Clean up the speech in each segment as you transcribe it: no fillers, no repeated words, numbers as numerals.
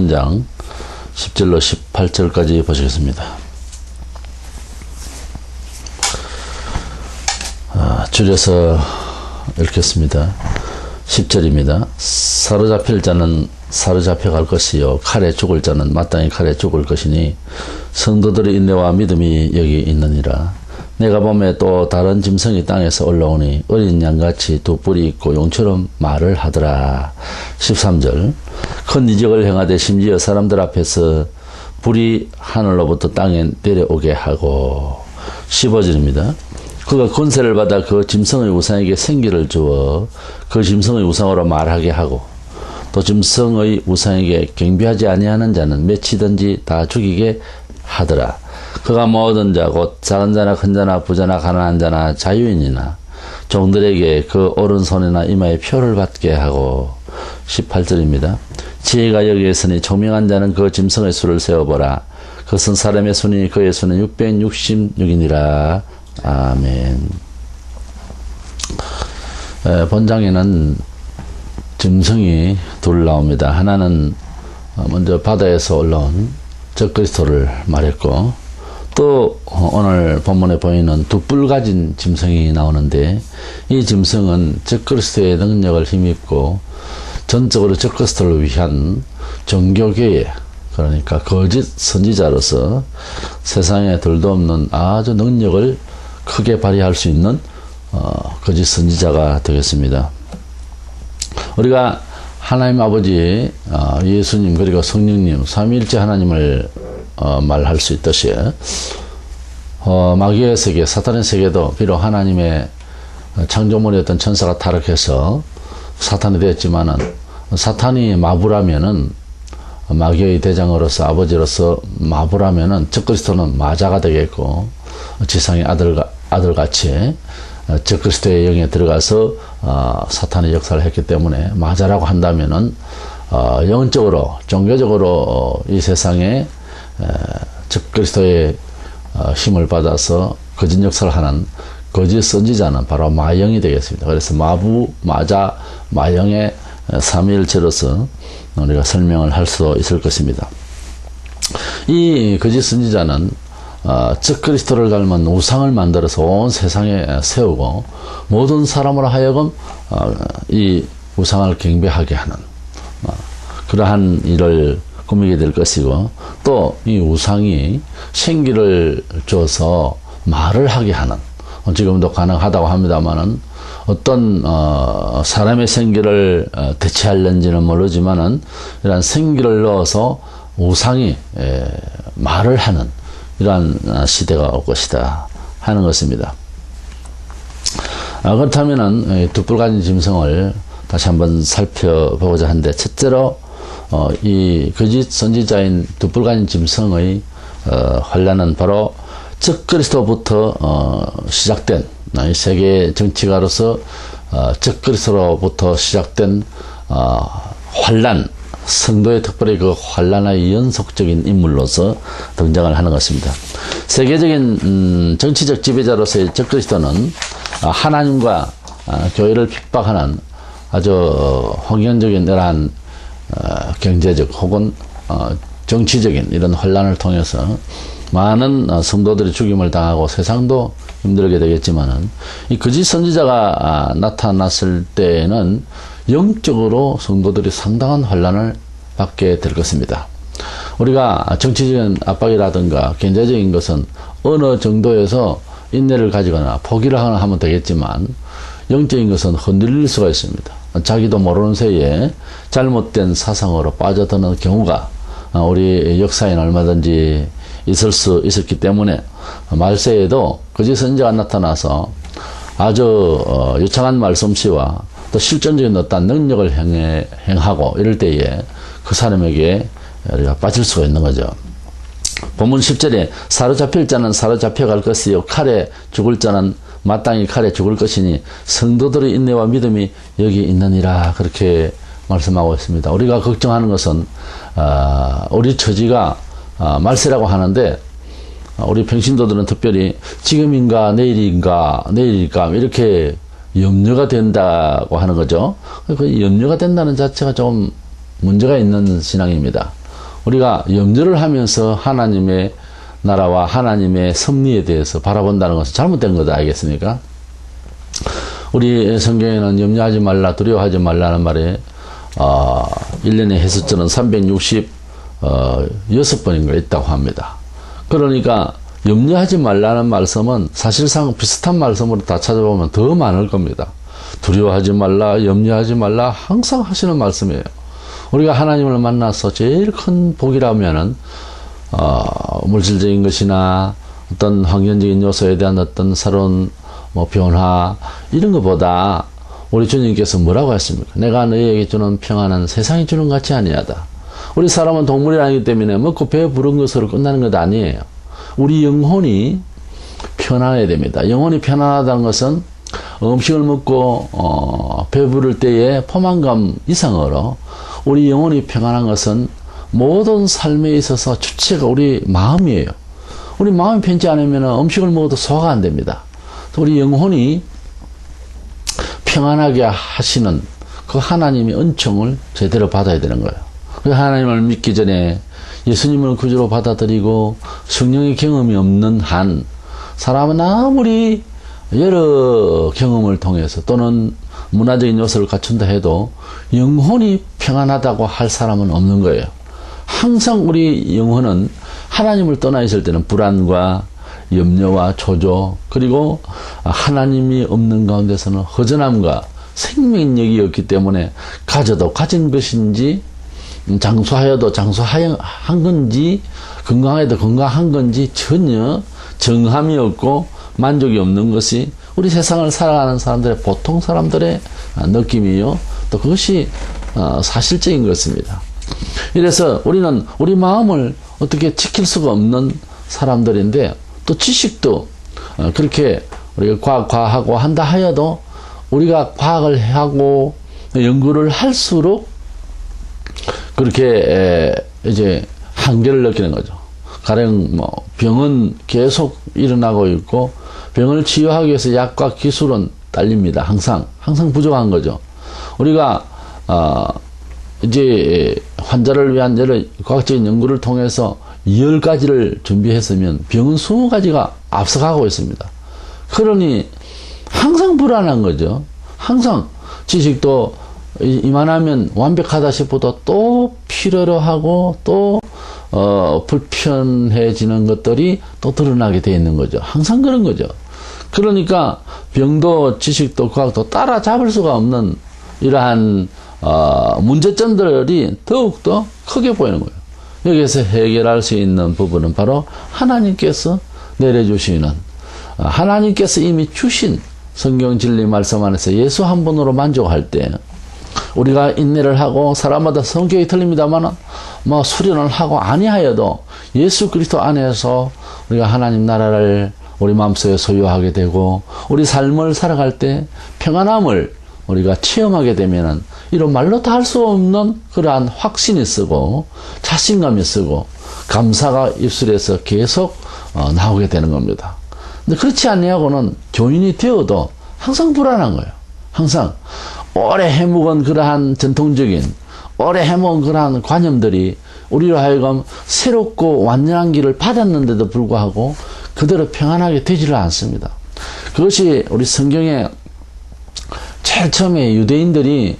13장 10절로 18절까지 보시겠습니다. 줄여서 읽겠습니다. 10절입니다. 사로잡힐 자는 사로잡혀갈 것이요 칼에 죽을 자는 마땅히 칼에 죽을 것이니 성도들의 인내와 믿음이 여기 있느니라. 내가 봄에 또 다른 짐승이 땅에서 올라오니 어린 양같이 두 뿔이 있고 용처럼 말을 하더라. 13절 큰 이적을 행하되 심지어 사람들 앞에서 불이 하늘로부터 땅에 내려오게 하고. 15절입니다. 그가 권세를 받아 그 짐승의 우상에게 생기를 주어 그 짐승의 우상으로 말하게 하고 또 짐승의 우상에게 경배하지 아니하는 자는 맺히든지 다 죽이게 하더라. 그가 모든 자 곧 작은 자나 큰 자나 부자나 가난한 자나 자유인이나 종들에게 그 오른손이나 이마에 표를 받게 하고. 18절입니다. 지혜가 여기에 있으니 총명한 자는 그 짐승의 수를 세어보라. 그것은 사람의 수니 그의 수는 666이니라. 아멘. 본장에는 짐승이 둘 나옵니다. 하나는 먼저 바다에서 올라온 적그리스도를 말했고, 또 오늘 본문에 보이는 두 뿔 가진 짐승이 나오는데, 이 짐승은 적그리스도의 능력을 힘입고 전적으로 적그리스도를 위한 종교계의, 그러니까 거짓 선지자로서 세상에 둘도 없는 아주 능력을 크게 발휘할 수 있는 거짓 선지자가 되겠습니다. 우리가 하나님 아버지, 예수님 그리고 성령님 삼위일체 하나님을 말할 수 있듯이 마귀의 세계, 사탄의 세계도 비록 하나님의 창조물이었던 천사가 타락해서 사탄이 되었지만은, 사탄이 마부라면은, 마귀의 대장으로서 아버지로서 마부라면은 적그리스도는 마자가 되겠고, 지상의 아들같이 적그리스도의 영에 들어가서 사탄의 역사를 했기 때문에 마자라고 한다면은 영적으로 종교적으로 이 세상에 적그리스도의 힘을 받아서 거짓 역사를 하는 거짓 선지자는 바로 마영이 되겠습니다. 그래서 마부, 마자, 마영의 삼위일체로서 우리가 설명을 할 수 있을 것입니다. 이 거짓 선지자는 적그리스도를 닮은 우상을 만들어서 온 세상에 세우고 모든 사람으로 하여금 이 우상을 경배하게 하는 그러한 일을 꾸미게 될 것이고, 또 이 우상이 생기를 줘서 말을 하게 하는, 지금도 가능하다고 합니다만은 어떤 사람의 생기를 대체하려는지는 모르지만은 이런 생기를 넣어서 우상이 말을 하는 이러한 시대가 올 것이다 하는 것입니다. 그렇다면은 두 뿔 가진 짐승을 다시 한번 살펴보고자 하는데, 첫째로 이 거짓 선지자인 두 뿔 가진 짐승의 환란은 바로 적그리스도부터 시작된, 이 세계 정치가로서 적그리스도로부터 시작된 환란, 성도의 특별히 그 환란의 연속적인 인물로서 등장을 하는 것입니다. 세계적인 정치적 지배자로서의 적그리스도는 하나님과 교회를 핍박하는 아주 홍연적인 이러한 경제적 혹은 정치적인 이런 혼란을 통해서 많은 성도들이 죽임을 당하고 세상도 힘들게 되겠지만은, 이 거짓 선지자가 나타났을 때에는 영적으로 성도들이 상당한 혼란을 받게 될 것입니다. 우리가 정치적인 압박이라든가 경제적인 것은 어느 정도에서 인내를 가지거나 포기를 하면 되겠지만, 영적인 것은 흔들릴 수가 있습니다. 자기도 모르는 새에 잘못된 사상으로 빠져드는 경우가 우리 역사에 얼마든지 있을 수 있었기 때문에, 말세에도 거짓 선지자가 나타나서 아주 유창한 말솜씨와 또 실전적인 어떤 능력을 행하고 이럴 때에 그 사람에게 우리가 빠질 수가 있는 거죠. 본문 10절에 사로잡힐 자는 사로잡혀갈 것이요 칼에 죽을 자는 마땅히 칼에 죽을 것이니 성도들의 인내와 믿음이 여기 있느니라, 그렇게 말씀하고 있습니다. 우리가 걱정하는 것은 우리 처지가 말세라고 하는데, 우리 평신도들은 특별히 지금인가 내일일까 이렇게 염려가 된다고 하는 거죠. 그 염려가 된다는 자체가 좀 문제가 있는 신앙입니다. 우리가 염려를 하면서 하나님의 나라와 하나님의 섭리에 대해서 바라본다는 것은 잘못된 거다 알겠습니까? 우리 성경에는 염려하지 말라, 두려워하지 말라는 말에 1년에 해석절은 366번인가 있다고 합니다. 그러니까 염려하지 말라는 말씀은 사실상 비슷한 말씀으로 다 찾아보면 더 많을 겁니다. 두려워하지 말라, 염려하지 말라 항상 하시는 말씀이에요. 우리가 하나님을 만나서 제일 큰 복이라면은 물질적인 것이나 어떤 환경적인 요소에 대한 어떤 새로운 변화 이런 것보다 우리 주님께서 뭐라고 했습니까? 내가 너희에게 주는 평안은 세상이 주는 같이 아니하다. 우리 사람은 동물이 아니기 때문에 먹고 배 부른 것으로 끝나는 것 아니에요. 우리 영혼이 편안해야 됩니다. 영혼이 편안하다는 것은 음식을 먹고 배부를 때의 포만감 이상으로 우리 영혼이 평안한 것은 모든 삶에 있어서 주체가 우리 마음이에요. 우리 마음이 편치 않으면 음식을 먹어도 소화가 안 됩니다. 우리 영혼이 평안하게 하시는 그 하나님의 은총을 제대로 받아야 되는 거예요. 그 하나님을 믿기 전에 예수님을 구주로 받아들이고 성령의 경험이 없는 한 사람은 아무리 여러 경험을 통해서 또는 문화적인 요소를 갖춘다 해도 영혼이 평안하다고 할 사람은 없는 거예요. 항상 우리 영혼은 하나님을 떠나 있을 때는 불안과 염려와 초조 그리고 하나님이 없는 가운데서는 허전함과 생명력이 없기 때문에 가져도 가진 것인지 장수하여도 장수한 건지 건강해도 건강한 건지 전혀 정함이 없고 만족이 없는 것이 우리 세상을 살아가는 사람들의 보통 사람들의 느낌이요. 또 그것이 사실적인 것입니다. 이래서 우리는 우리 마음을 어떻게 지킬 수가 없는 사람들인데 또 지식도 그렇게 우리가 과학하고 한다 하여도 우리가 과학을 하고 연구를 할수록 그렇게 이제 한계를 느끼는 거죠. 가령 병은 계속 일어나고 있고 병을 치유하기 위해서 약과 기술은 딸립니다. 항상 부족한 거죠. 우리가 이제 환자를 위한 여러 과학적인 연구를 통해서 10가지를 준비했으면 병은 20가지가 앞서가고 있습니다. 그러니 항상 불안한 거죠. 항상 지식도 이만하면 완벽하다 싶어도 또 필요로 하고 또 불편해지는 것들이 또 드러나게 돼 있는 거죠. 항상 그런 거죠. 그러니까 병도 지식도 과학도 따라잡을 수가 없는 이러한 문제점들이 더욱더 크게 보이는 거예요. 여기에서 해결할 수 있는 부분은 바로 하나님께서 내려주시는 하나님께서 이미 주신 성경 진리 말씀 안에서 예수 한 분으로 만족할 때 우리가 인내를 하고 사람마다 성격이 틀립니다만 수련을 하고 아니하여도 예수 그리스도 안에서 우리가 하나님 나라를 우리 마음속에 소유하게 되고 우리 삶을 살아갈 때 평안함을 우리가 체험하게 되면은 이런 말로 다 할 수 없는 그러한 확신이 쓰고 자신감이 쓰고 감사가 입술에서 계속 나오게 되는 겁니다. 근데 그렇지 아니하고는 교인이 되어도 항상 불안한 거예요. 항상 오래 해묵은 그러한 전통적인 오래 해묵은 그러한 관념들이 우리로 하여금 새롭고 완전한 길을 받았는데도 불구하고 그대로 평안하게 되지를 않습니다. 그것이 우리 성경에 제일 처음에 유대인들이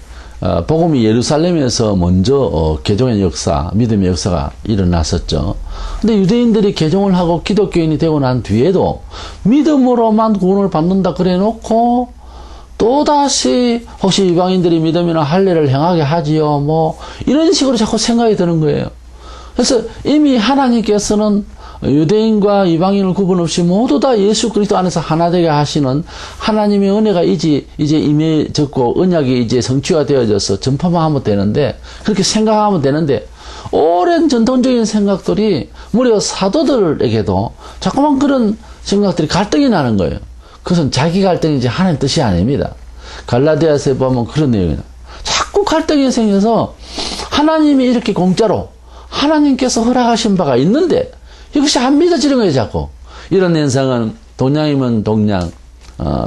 복음이 예루살렘에서 먼저 개종의 역사, 믿음의 역사가 일어났었죠. 근데 유대인들이 개종을 하고 기독교인이 되고 난 뒤에도 믿음으로만 구원을 받는다 그래 놓고 또다시 혹시 이방인들이 믿음이나 할례를 행하게 하지요. 이런 식으로 자꾸 생각이 드는 거예요. 그래서 이미 하나님께서는 유대인과 이방인을 구분 없이 모두 다 예수 그리스도 안에서 하나 되게 하시는 하나님의 은혜가 이제 임해졌고 언약이 이제 성취가 되어져서 전파만 하면 되는데 그렇게 생각하면 되는데 오랜 전통적인 생각들이 무려 사도들에게도 자꾸만 그런 생각들이 갈등이 나는 거예요. 그것은 자기 갈등이지 하나님 뜻이 아닙니다. 갈라디아서에 보면 그런 내용이 나와요. 자꾸 갈등이 생겨서 하나님이 이렇게 공짜로 하나님께서 허락하신 바가 있는데 이것이 안 믿어지는 거예요, 자꾸. 이런 현상은 동양이면 동양,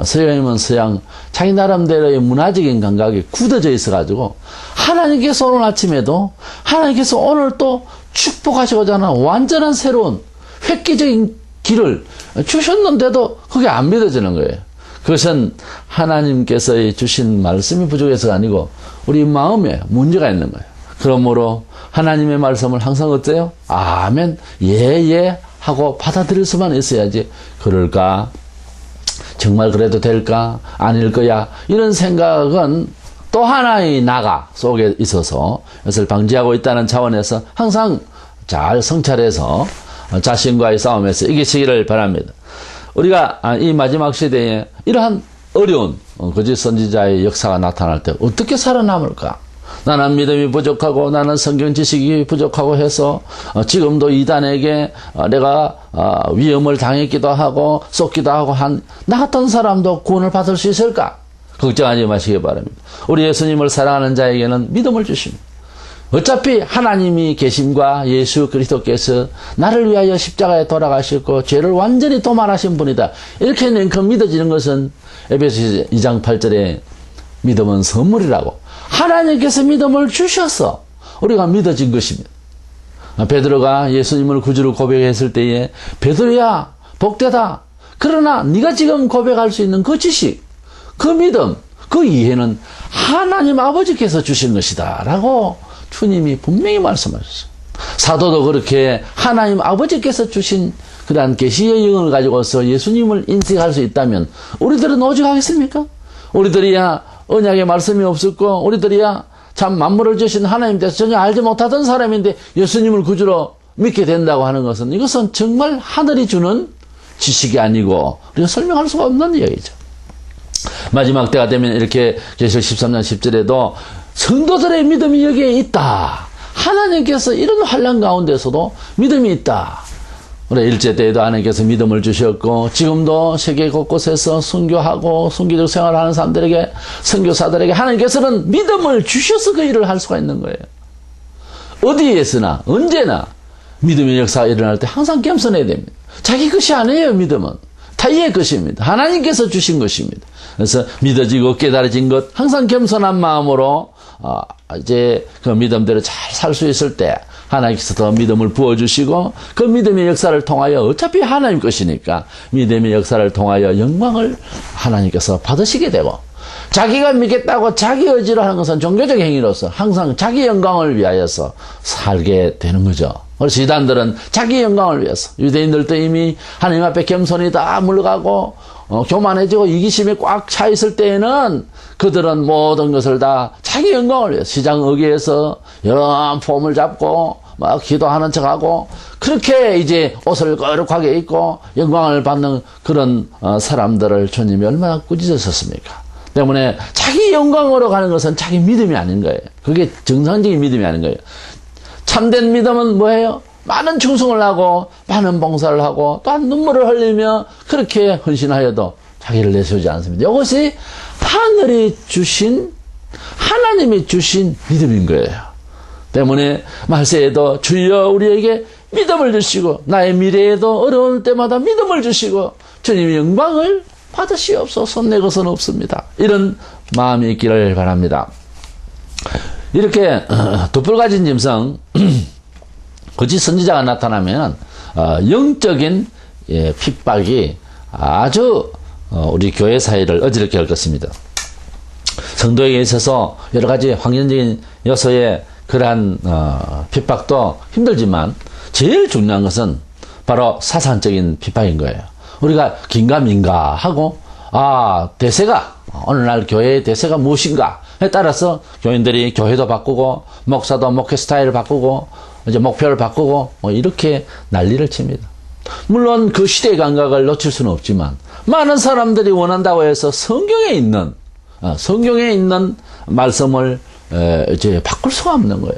서양이면 서양, 자기 나름대로의 문화적인 감각이 굳어져 있어가지고, 하나님께서 오늘 아침에도, 하나님께서 오늘 또 축복하시고자 하는 완전한 새로운 획기적인 길을 주셨는데도 그게 안 믿어지는 거예요. 그것은 하나님께서 주신 말씀이 부족해서가 아니고 우리 마음에 문제가 있는 거예요. 그러므로 하나님의 말씀을 항상 어때요? 아멘, 예 하고 받아들일 수만 있어야지. 그럴까? 정말 그래도 될까? 아닐 거야? 이런 생각은 또 하나의 나가 속에 있어서 이것을 방지하고 있다는 차원에서 항상 잘 성찰해서 자신과의 싸움에서 이기시기를 바랍니다. 우리가 이 마지막 시대에 이러한 어려운 거짓 선지자의 역사가 나타날 때 어떻게 살아남을까? 나는 믿음이 부족하고 나는 성경 지식이 부족하고 해서 지금도 이단에게 내가 위험을 당했기도 하고 쏟기도 하고 한 나 같은 사람도 구원을 받을 수 있을까? 걱정하지 마시기 바랍니다. 우리 예수님을 사랑하는 자에게는 믿음을 주십니다. 어차피 하나님이 계심과 예수 그리스도께서 나를 위하여 십자가에 돌아가셨고 죄를 완전히 도말하신 분이다. 이렇게 냉큼 믿어지는 것은 에베소 2장 8절에 믿음은 선물이라고 하나님께서 믿음을 주셔서 우리가 믿어진 것입니다. 베드로가 예수님을 구주로 고백했을 때에 베드로야 복되다. 그러나 네가 지금 고백할 수 있는 그 지식, 그 믿음, 그 이해는 하나님 아버지께서 주신 것이다 라고 주님이 분명히 말씀하셨어요. 사도도 그렇게 하나님 아버지께서 주신 그러한 계시의 영을 가지고서 예수님을 인식할 수 있다면 우리들은 오직 하겠습니까? 우리들이야 언약의 말씀이 없었고 우리들이야 참 만물을 주신 하나님 대해서 전혀 알지 못하던 사람인데 예수님을 구주로 믿게 된다고 하는 것은 이것은 정말 하늘이 주는 지식이 아니고 우리가 설명할 수가 없는 이야기죠. 마지막 때가 되면 이렇게 계시록 13장 10절에도 성도들의 믿음이 여기에 있다. 하나님께서 이런 환난 가운데서도 믿음이 있다. 우리 일제 때에도 하나님께서 믿음을 주셨고 지금도 세계 곳곳에서 선교하고 선교적 생활하는 사람들에게 선교사들에게 하나님께서는 믿음을 주셔서 그 일을 할 수가 있는 거예요. 어디에서나 언제나 믿음의 역사가 일어날 때 항상 겸손해야 됩니다. 자기 것이 아니에요. 믿음은 타의의 것입니다. 하나님께서 주신 것입니다. 그래서 믿어지고 깨달아진 것 항상 겸손한 마음으로 이제 그 믿음대로 잘 살 수 있을 때 하나님께서 더 믿음을 부어주시고 그 믿음의 역사를 통하여 어차피 하나님 것이니까 믿음의 역사를 통하여 영광을 하나님께서 받으시게 되고 자기가 믿겠다고 자기 의지로 하는 것은 종교적 행위로서 항상 자기 영광을 위하여서 살게 되는 거죠. 그래서 이단들은 자기 영광을 위해서 유대인들도 이미 하나님 앞에 겸손히 다 물러가고 교만해지고 이기심이 꽉 차 있을 때에는 그들은 모든 것을 다 자기 영광을 위해서 시장 어귀에서 여러 폼을 잡고 막 기도하는 척하고 그렇게 이제 옷을 거룩하게 입고 영광을 받는 그런 사람들을 주님이 얼마나 꾸짖으셨습니까? 때문에 자기 영광으로 가는 것은 자기 믿음이 아닌 거예요. 그게 정상적인 믿음이 아닌 거예요. 참된 믿음은 뭐예요? 많은 충성을 하고 많은 봉사를 하고 또한 눈물을 흘리며 그렇게 헌신하여도 자기를 내세우지 않습니다. 이것이 하늘이 주신 하나님이 주신 믿음인 거예요. 때문에 말세에도 주여 우리에게 믿음을 주시고 나의 미래에도 어려울 때마다 믿음을 주시고 주님의 영광을 받으시옵소서. 내 것은 없습니다. 이런 마음이 있기를 바랍니다. 이렇게 돋불가진 짐승 거짓 선지자가 나타나면 영적인 핍박이 아주 우리 교회 사회를 어지럽게 할 것입니다. 성도에게 있어서 여러 가지 환경적인 요소의 그러한 핍박도 힘들지만 제일 중요한 것은 바로 사상적인 핍박인 거예요. 우리가 긴가민가 하고 대세가 오늘날 교회의 대세가 무엇인가에 따라서 교인들이 교회도 바꾸고 목사도 목회 스타일을 바꾸고 이제 목표를 바꾸고 이렇게 난리를 칩니다. 물론 그 시대의 감각을 놓칠 수는 없지만 많은 사람들이 원한다고 해서 성경에 있는 말씀을 이제 바꿀 수가 없는 거예요.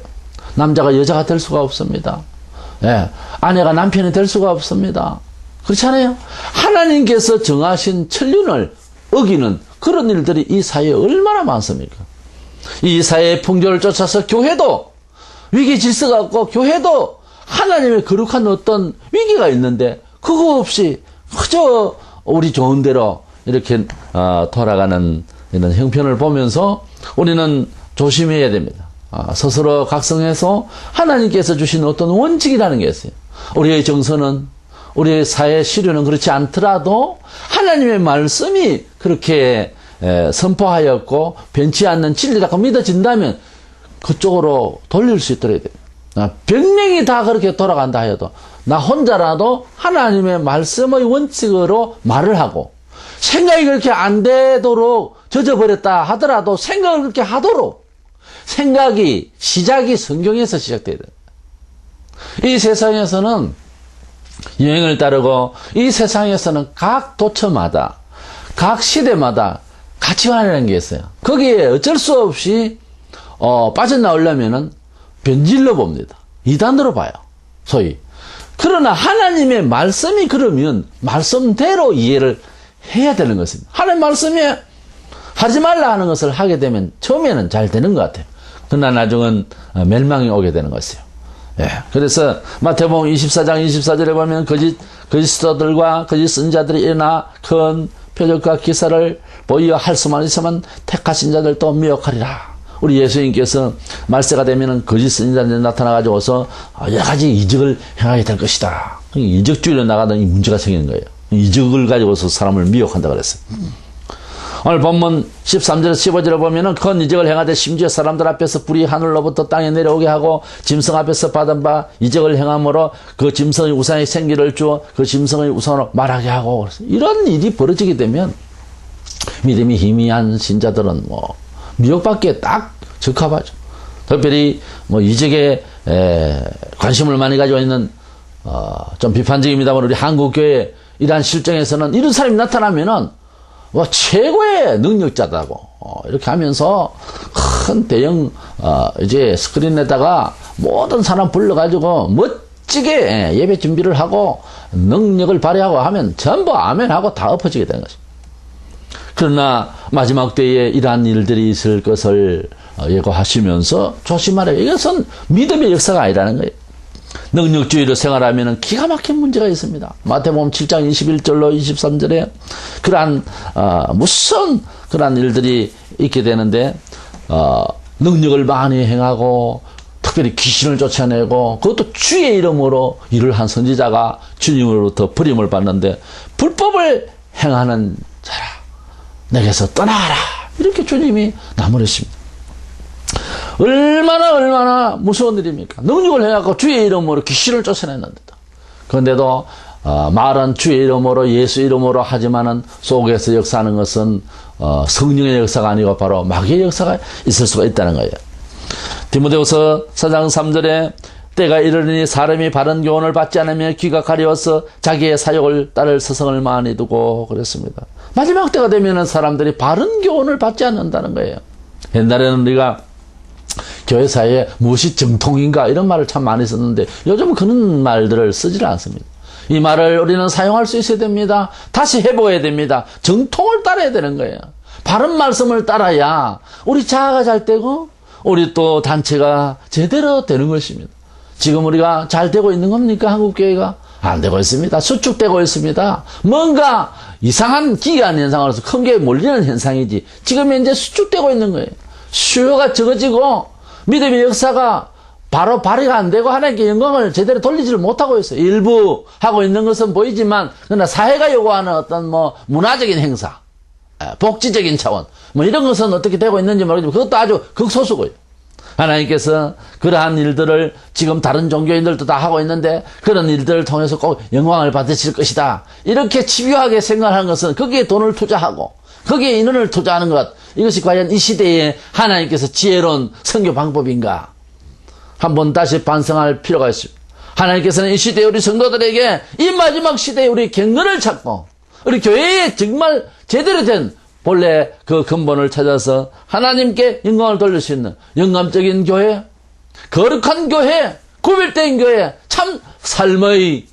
남자가 여자가 될 수가 없습니다. 아내가 남편이 될 수가 없습니다. 그렇지 않아요? 하나님께서 정하신 천륜을 어기는 그런 일들이 이 사회에 얼마나 많습니까? 이 사회의 풍조를 쫓아서 교회도 위기 질서가 없고 교회도 하나님의 거룩한 어떤 위기가 있는데 그거 없이 그저 우리 좋은 대로 이렇게 돌아가는 이런 형편을 보면서 우리는 조심해야 됩니다. 스스로 각성해서 하나님께서 주신 어떤 원칙이라는 게 있어요. 우리의 정서는, 우리의 사회 시류는 그렇지 않더라도 하나님의 말씀이 그렇게 선포하였고 변치 않는 진리라고 믿어진다면 그쪽으로 돌릴 수 있도록 돼요. 백명이 다 그렇게 돌아간다 해도 나 혼자라도 하나님의 말씀의 원칙으로 말을 하고, 생각이 그렇게 안 되도록 젖어버렸다 하더라도 생각을 그렇게 하도록, 생각이 시작이 성경에서 시작돼야 돼요. 이 세상에서는 유행을 따르고, 이 세상에서는 각 도처마다 각 시대마다 가치관이라는 게 있어요. 거기에 어쩔 수 없이 빠져나오려면은 변질로 봅니다. 이단으로 봐요. 소위. 그러나 하나님의 말씀이 그러면 말씀대로 이해를 해야 되는 것입니다. 하나님 말씀에 하지 말라 하는 것을 하게 되면 처음에는 잘 되는 것 같아요. 그러나 나중은 멸망이 오게 되는 것이에요. 예. 그래서 마태복음 24장 24절에 보면 거짓들과 거짓 선지자들이 일어나 큰 표적과 기사를 보이어 할 수만 있으면 택하신 자들도 미혹하리라. 우리 예수님께서 말세가 되면은 거짓 선지자들이 나타나가지고서 여러 가지 이적을 행하게 될 것이다. 이적주의로 나가던 이 문제가 생기는 거예요. 이적을 가지고서 사람을 미혹한다 그랬어요. 오늘 본문 13절에서 15절에 보면은 큰 이적을 행하되 심지어 사람들 앞에서 불이 하늘로부터 땅에 내려오게 하고 짐승 앞에서 받은 바 이적을 행함으로 그 짐승의 우상에 생기를 주어 그 짐승의 우상으로 말하게 하고, 이런 일이 벌어지게 되면 믿음이 희미한 신자들은 미혹받기에 딱 적합하죠. 특별히 이적에 관심을 많이 가지고 있는 좀 비판적입니다만 우리 한국교회 이러한 실정에서는 이런 사람이 나타나면은 최고의 능력자다고 이렇게 하면서 큰 대형 이제 스크린에다가 모든 사람 불러가지고 멋지게 예배 준비를 하고 능력을 발휘하고 하면 전부 아멘하고 다 엎어지게 되는 것입니다. 그러나 마지막 때에 이러한 일들이 있을 것을 예고하시면서 조심하라. 이것은 믿음의 역사가 아니라는 거예요. 능력주의로 생활하면 기가 막힌 문제가 있습니다. 마태복음 7장 21절로 23절에 그러한 무슨 그러한 일들이 있게 되는데, 능력을 많이 행하고 특별히 귀신을 쫓아내고, 그것도 주의 이름으로 일을 한 선지자가 주님으로부터 버림을 받는데, 불법을 행하는 자라 내게서 떠나라, 이렇게 주님이 나무르십니다. 얼마나 무서운 일입니까? 능력을 해갖고 주의 이름으로 귀신을 쫓아냈는데도. 그런데도 말은 주의 이름으로 예수 이름으로 하지만은 속에서 역사하는 것은 성령의 역사가 아니고 바로 마귀의 역사가 있을 수가 있다는 거예요. 디모데후서 4장 3절에 때가 이르니 사람이 바른 교훈을 받지 않으며 귀가 가려워서 자기의 사욕을 따를 서성을 많이 두고 그랬습니다. 마지막 때가 되면은 사람들이 바른 교훈을 받지 않는다는 거예요. 옛날에는 우리가 교회사에 무엇이 정통인가 이런 말을 참 많이 썼는데 요즘은 그런 말들을 쓰지를 않습니다. 이 말을 우리는 사용할 수 있어야 됩니다. 다시 해보아야 됩니다. 정통을 따라야 되는 거예요. 바른 말씀을 따라야 우리 자아가 잘 되고 우리 또 단체가 제대로 되는 것입니다. 지금 우리가 잘 되고 있는 겁니까? 한국교회가? 안 되고 있습니다. 수축되고 있습니다. 뭔가 이상한 기이한 현상으로서 큰 교회에 몰리는 현상이지 지금 현재 수축되고 있는 거예요. 수요가 적어지고 믿음의 역사가 바로 발휘가 안 되고 하나님께 영광을 제대로 돌리지를 못하고 있어요. 일부 하고 있는 것은 보이지만 그러나 사회가 요구하는 어떤 문화적인 행사, 복지적인 차원 이런 것은 어떻게 되고 있는지 모르겠지만 그것도 아주 극소수고요. 하나님께서 그러한 일들을 지금 다른 종교인들도 다 하고 있는데 그런 일들을 통해서 꼭 영광을 받으실 것이다. 이렇게 집요하게 생각하는 것은 거기에 돈을 투자하고 거기에 인원을 투자하는 것, 이것이 과연 이 시대에 하나님께서 지혜로운 선교 방법인가? 한번 다시 반성할 필요가 있습니다. 하나님께서는 이 시대에 우리 성도들에게 이 마지막 시대에 우리 경건을 찾고 우리 교회에 정말 제대로 된 본래 그 근본을 찾아서 하나님께 영광을 돌릴 수 있는 영감적인 교회, 거룩한 교회, 구별된 교회, 참 삶의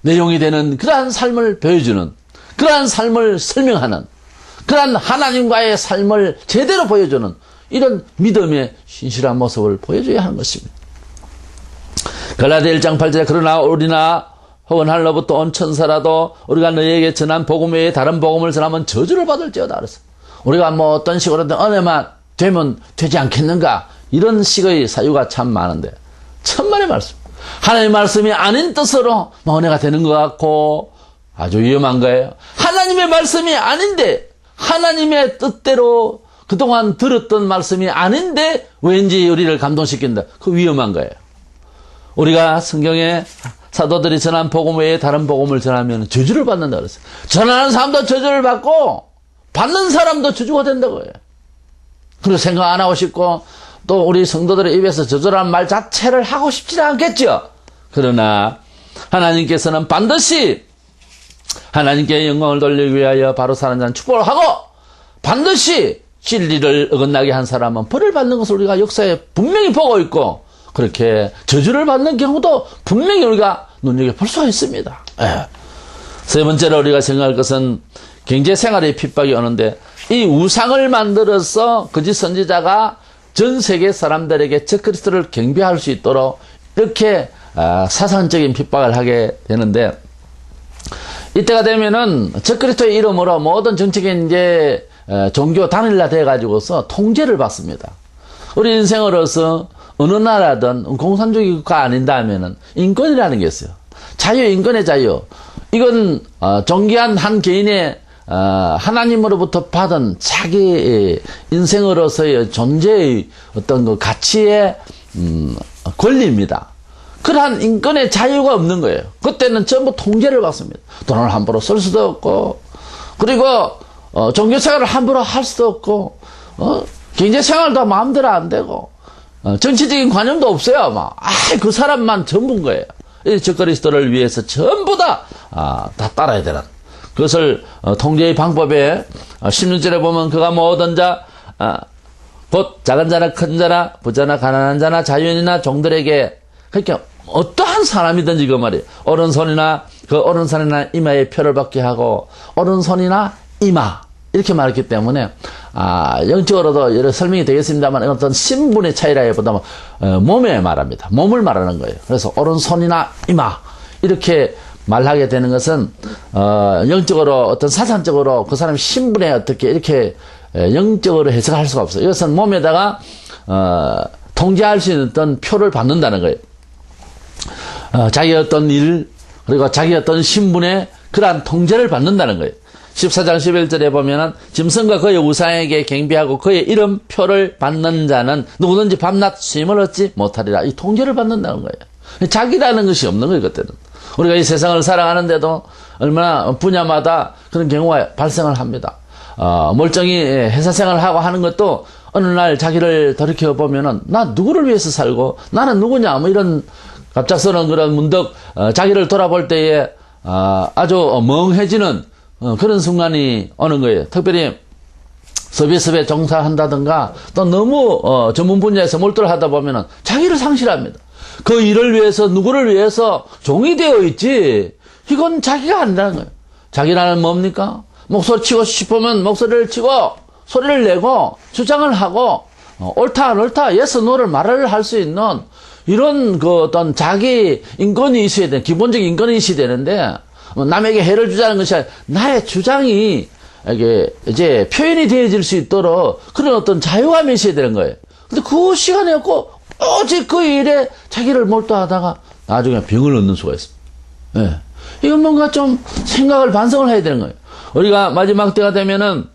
내용이 되는 그러한 삶을 보여주는, 그러한 삶을 설명하는, 그러한 하나님과의 삶을 제대로 보여주는 이런 믿음의 신실한 모습을 보여줘야 하는 것입니다. 갈라디아 1장 8절에 그러나 우리나 혹은 하늘로부터 온 천사라도 우리가 너희에게 전한 복음 외에 다른 복음을 전하면 저주를 받을지어다 그랬어. 우리가 어떤 식으로든 은혜만 되면 되지 않겠는가? 이런 식의 사유가 참 많은데 천만의 말씀. 하나님의 말씀이 아닌 뜻으로 은혜가 되는 것 같고 아주 위험한 거예요. 하나님의 말씀이 아닌데 하나님의 뜻대로 그동안 들었던 말씀이 아닌데 왠지 우리를 감동시킨다. 그 위험한 거예요. 우리가 성경에 사도들이 전한 복음 외에 다른 복음을 전하면 저주를 받는다 그랬어요. 전하는 사람도 저주를 받고 받는 사람도 저주가 된다고 해요. 그리고 생각 안 하고 싶고 또 우리 성도들의 입에서 저주라는 말 자체를 하고 싶지 않겠죠. 그러나 하나님께서는 반드시 하나님께 영광을 돌리기 위하여 바로 사는 자는 축복을 하고 반드시 진리를 어긋나게 한 사람은 벌을 받는 것을 우리가 역사에 분명히 보고 있고 그렇게 저주를 받는 경우도 분명히 우리가 눈여겨볼 수가 있습니다. 예. 세 번째로 우리가 생각할 것은 경제생활의 핍박이 오는데 이 우상을 만들어서 거짓 선지자가 전 세계 사람들에게 적그리스도를 경배할 수 있도록 이렇게 사상적인 핍박을 하게 되는데 이때가 되면은 적그리스도의 이름으로 모든 정치적인 이제 종교 단일화 돼가지고서 통제를 받습니다. 우리 인생으로서 어느 나라든 공산주의 국가 아닌다면은 인권이라는 게 있어요. 자유, 인권의 자유. 이건 존귀한 한 개인의 하나님으로부터 받은 자기 인생으로서의 존재의 어떤 그 가치의 권리입니다. 그러한 인권의 자유가 없는 거예요. 그때는 전부 통제를 받습니다. 돈을 함부로 쓸 수도 없고, 그리고 종교생활을 함부로 할 수도 없고, 경제생활도 마음대로 안 되고, 정치적인 관념도 없어요. 그 사람만 전부인 거예요. 이 적그리스도를 위해서 전부 다 따라야 되는. 그것을 통제의 방법에 16절에 보면 그가 모든 자, 곧 작은 자나 큰 자나 부자나 가난한 자나 자유인이나 종들에게 그러니까 어떠한 사람이든지 그 말이에요. 오른손이나 그 오른손이나 이마에 표를 받게 하고 오른손이나 이마 이렇게 말했기 때문에 영적으로도 여러 설명이 되겠습니다만 어떤 신분의 차이라기보다는 몸에 말합니다. 몸을 말하는 거예요. 그래서 오른손이나 이마 이렇게 말하게 되는 것은 영적으로 어떤 사상적으로 그 사람의 신분에 어떻게 이렇게 영적으로 해석할 수가 없어요. 이것은 몸에다가 통제할 수 있는 어떤 표를 받는다는 거예요. 자기 어떤 일 그리고 자기 어떤 신분에 그러한 통제를 받는다는 거예요. 14장 11절에 보면은 짐승과 그의 우상에게 경배하고 그의 이름표를 받는 자는 누구든지 밤낮 쉼을 얻지 못하리라. 이 통제를 받는다는 거예요. 자기라는 것이 없는 거예요. 그때는 우리가 이 세상을 살아가는데도 얼마나 분야마다 그런 경우가 발생을 합니다. 멀쩡히 회사 생활을 하고 하는 것도 어느 날 자기를 돌이켜 보면은 나 누구를 위해서 살고 나는 누구냐 뭐 이런 갑작스러운 그런 문득 자기를 돌아볼 때에 아주 멍해지는 그런 순간이 오는 거예요. 특별히 서비스업에 종사한다든가 또 너무 전문 분야에서 몰두를 하다 보면은 자기를 상실합니다. 그 일을 위해서 누구를 위해서 종이 되어 있지 이건 자기가 아니라는 거예요. 자기라는 뭡니까? 목소리 치고 싶으면 목소리를 치고 소리를 내고 주장을 하고 옳다 안 옳다 예스 노를 말을 할 수 있는 이런 그 어떤 자기 인권이 있어야 돼. 기본적인 인권이 있어야 되는데 남에게 해를 주자는 것이 아니라 나의 주장이 이게 이제 표현이 되어질 수 있도록 그런 어떤 자유감이 있어야 되는 거예요. 근데 그 시간이 없고 오직 그 일에 자기를 몰두하다가 나중에 병을 얻는 수가 있습니다. 예. 이건 뭔가 좀 생각을 반성을 해야 되는 거예요. 우리가 마지막 때가 되면은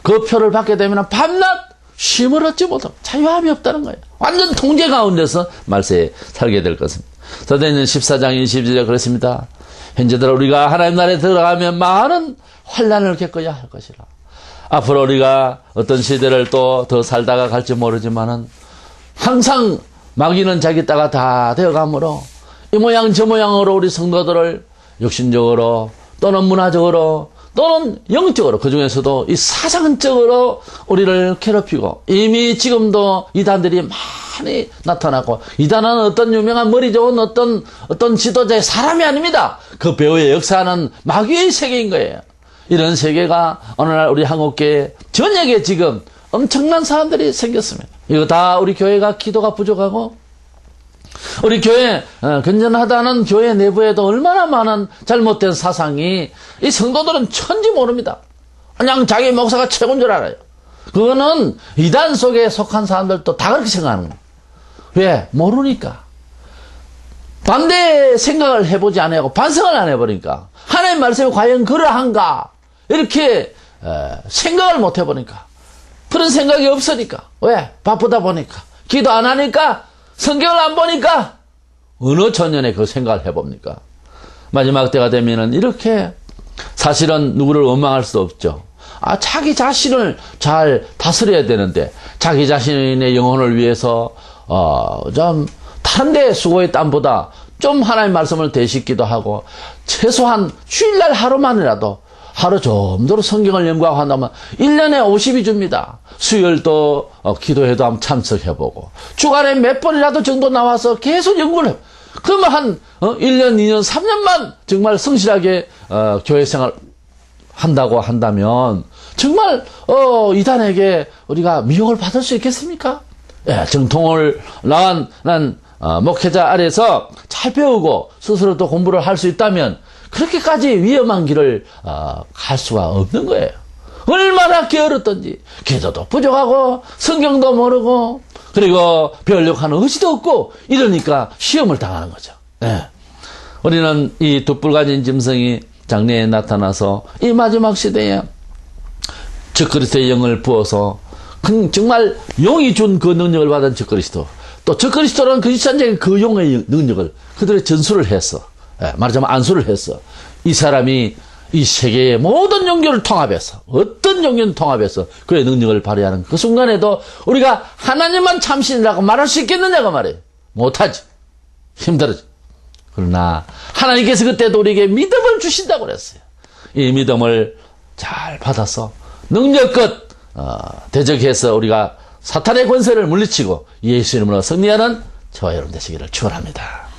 그 표를 받게 되면은 밤낮 쉼을 얻지 못하고 자유함이 없다는 거예요. 완전 통제 가운데서 말세에 살게 될 것입니다. 사도행전 14장 20절에 그렇습니다. 현재대로 우리가 하나님 나라에 들어가면 많은 환난을 겪어야 할 것이라. 앞으로 우리가 어떤 시대를 또 더 살다가 갈지 모르지만은 항상 마귀는 자기 따가 다 되어가므로 이 모양 저 모양으로 우리 성도들을 육신적으로 또는 문화적으로 또는 영적으로 그중에서도 이 사상적으로 우리를 괴롭히고 이미 지금도 이단들이 많이 나타나고 이단은 어떤 유명한 머리 좋은 어떤 지도자의 사람이 아닙니다. 그 배후에 역사하는 마귀의 세계인 거예요. 이런 세계가 오늘날 우리 한국교회 전역에 지금 엄청난 사람들이 생겼습니다. 이거 다 우리 교회가 기도가 부족하고 우리 교회 건전하다는 교회 내부에도 얼마나 많은 잘못된 사상이 이 성도들은 천지 모릅니다. 그냥 자기 목사가 최고인 줄 알아요. 그거는 이단 속에 속한 사람들도 다 그렇게 생각하는 거예요. 왜? 모르니까. 반대 생각을 해보지 않고 반성을 안 해버리니까. 하나님 말씀이 과연 그러한가? 이렇게 생각을 못 해보니까. 그런 생각이 없으니까. 왜? 바쁘다 보니까. 기도 안 하니까. 성경을 안 보니까. 어느 천년에 그 생각을 해봅니까? 마지막 때가 되면은 이렇게 사실은 누구를 원망할 수 없죠. 자기 자신을 잘 다스려야 되는데, 자기 자신의 영혼을 위해서, 좀, 다른 데 수고의 땀보다 좀 하나님 말씀을 되씹기도 하고, 최소한 주일날 하루만이라도, 하루 좀 더 성경을 연구한다면, 1년에 50이 줍니다. 수요일도 기도회도 한번 참석해보고, 주간에 몇 번이라도 정도 나와서 계속 연구를 해보고, 그러면 한, 1년, 2년, 3년만 정말 성실하게, 교회 생활 한다고 한다면, 정말, 이단에게 우리가 미혹을 받을 수 있겠습니까? 예, 정통을 난 목회자 아래서 잘 배우고, 스스로 또 공부를 할 수 있다면, 그렇게까지 위험한 길을, 갈 수가 없는 거예요. 얼마나 게으르던지, 기도도 부족하고, 성경도 모르고, 그리고 배우려고 하는 의지도 없고, 이러니까 시험을 당하는 거죠. 예. 우리는 이 돛불 가진 짐승이 장래에 나타나서 이 마지막 시대에 적그리스도의 영을 부어서 정말 용이 준 그 능력을 받은 적그리스도, 또 적그리스도는 그리스도인에게 그 용의 능력을 그들의 전수를 했어. 예, 말하자면 안수를 했어. 이 사람이 이 세계의 모든 종교를 통합해서, 어떤 종교는 통합해서 그의 능력을 발휘하는 그 순간에도 우리가 하나님만 참신이라고 말할 수 있겠느냐고 말이에요. 못하지. 힘들어지. 그러나 하나님께서 그때도 우리에게 믿음을 주신다고 그랬어요. 이 믿음을 잘 받아서 능력껏 대적해서 우리가 사탄의 권세를 물리치고 예수 이름으로 승리하는 저와 여러분 되시기를 축원합니다.